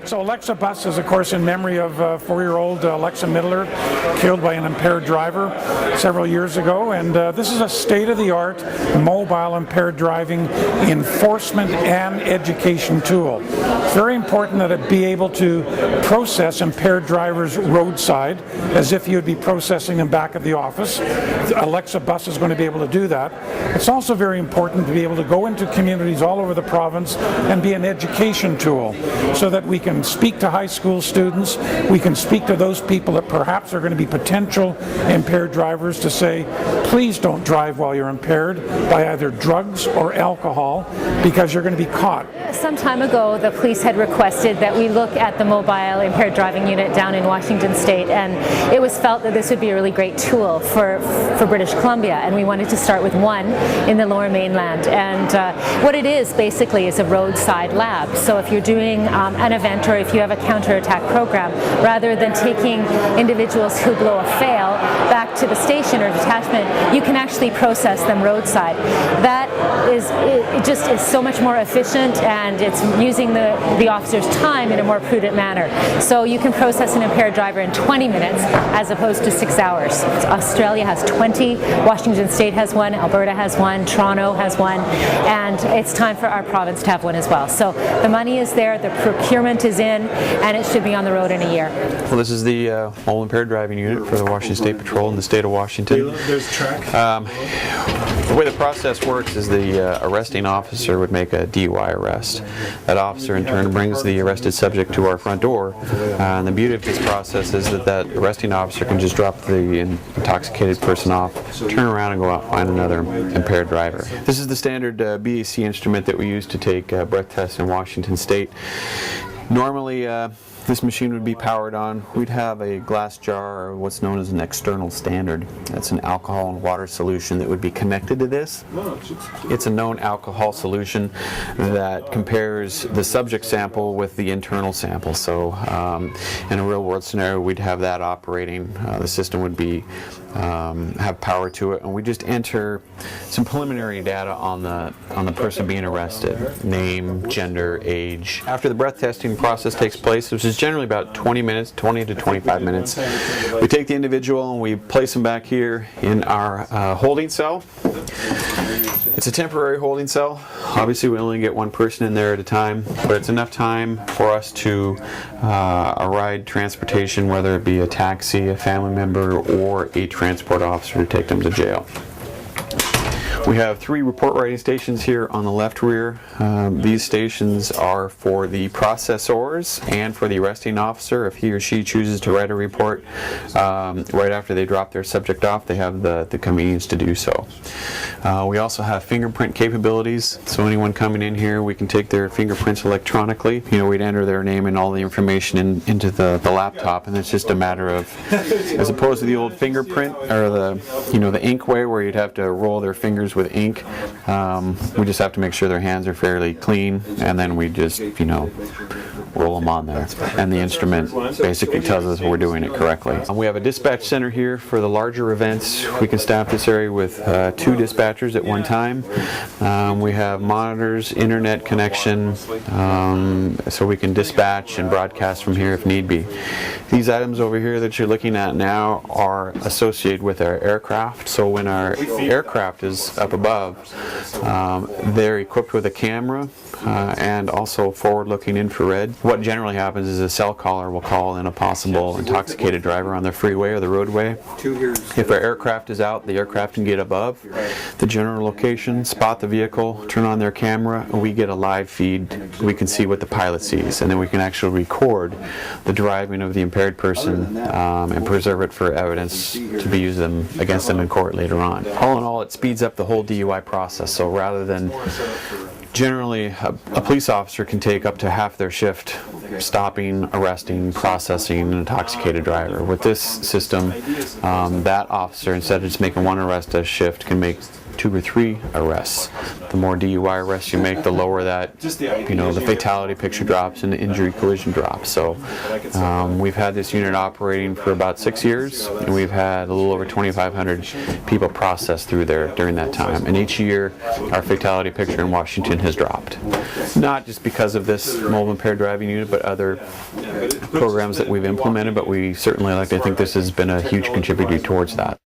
So Alexa bus is, of course, in memory of 4-year-old Alexa Middelaer, killed by an impaired driver several years ago. And this is a state-of-the-art mobile impaired driving enforcement and education tool. It's very important that it be able to process impaired drivers roadside as if you'd be processing them back at the office. The Alexa bus is going to be able to do that. It's also very important to be able to go into communities all over the province and be an education tool so that we can speak to high school students, we can speak to those people that perhaps are going to be potential impaired drivers to say, please don't drive while you're impaired by either drugs or alcohol because you're going to be caught. Some time ago, the police had requested that we look at the mobile impaired driving unit down in Washington State, and it was felt that this would be a really great tool for British Columbia, and we wanted to start with one in the Lower Mainland. And what it is basically is a roadside lab. So if you're doing an event or if you have a counterattack program, rather than taking individuals who blow a fail back to the station or detachment, you can actually process them roadside. That is, it just is so much more efficient, and it's using the officer's time in a more prudent manner. So you can process an impaired driver in 20 minutes as opposed to 6 hours. Australia has 20, Washington State has one, Alberta has one, Toronto has one, and it's time for our province to have one as well. So the money is there, the procurement is in, and it should be on the road in a year. Well, this is the mobile impaired driving unit for the Washington State Patrol in the state of Washington. The way the process works is the arresting officer would make a DUI arrest. That officer in turn brings the arrested subject to our front door, and the beauty of this process is that arresting officer can just drop the intoxicated person off, turn around and go out and find another impaired driver. This is the standard BAC instrument that we use to take breath tests in Washington State. Normally, this machine would be powered on. We'd have a glass jar, or what's known as an external standard. That's an alcohol and water solution that would be connected to this. It's a known alcohol solution that compares the subject sample with the internal sample. So in a real world scenario, we'd have that operating. The system would be have power to it, and we just enter some preliminary data on the person being arrested: name, gender, age. After the breath testing process takes place, which is generally about 20 to 25 minutes, we take the individual and we place them back here in our holding cell. It's a temporary holding cell. Obviously, we only get one person in there at a time, but it's enough time for us to ride transportation, whether it be a taxi, a family member, or a transport officer to take them to jail. We have 3 report writing stations here on the left rear. These stations are for the processors and for the arresting officer. If he or she chooses to write a report right after they drop their subject off, they have the convenience to do so. We also have fingerprint capabilities, so anyone coming in here, we can take their fingerprints electronically. You know, we'd enter their name and all the information into the laptop, and it's just a matter of, as opposed to the old fingerprint or the ink way where you'd have to roll their fingers with ink, we just have to make sure their hands are fairly clean, and then we just roll them on there, and the instrument basically tells us we're doing it correctly. We have a dispatch center here for the larger events. We can staff this area with 2 dispatchers at one time. We have monitors, internet connection, so we can dispatch and broadcast from here if need be. These items over here that you're looking at now are associated with our aircraft. So when our aircraft is up above, they're equipped with a camera and also forward-looking infrared. What generally happens is a cell caller will call in a possible intoxicated driver on the freeway or the roadway. If our aircraft is out, the aircraft can get above the general location, spot the vehicle, turn on their camera, and we get a live feed. We can see what the pilot sees, and then we can actually record the driving of the impaired person and preserve it for evidence to be used against them in court later on. All in all, it speeds up the whole DUI process. So rather than generally, a police officer can take up to half their shift stopping, arresting, processing an intoxicated driver. With this system, that officer, instead of just making one arrest a shift, can make 2 or 3 arrests. The more DUI arrests you make, the lower that, the fatality picture drops and the injury collision drops. So we've had this unit operating for about 6 years, and we've had a little over 2,500 people processed through there during that time. And each year, our fatality picture in Washington has dropped. Not just because of this mobile impaired driving unit, but other programs that we've implemented, but we certainly like to think this has been a huge contributor towards that.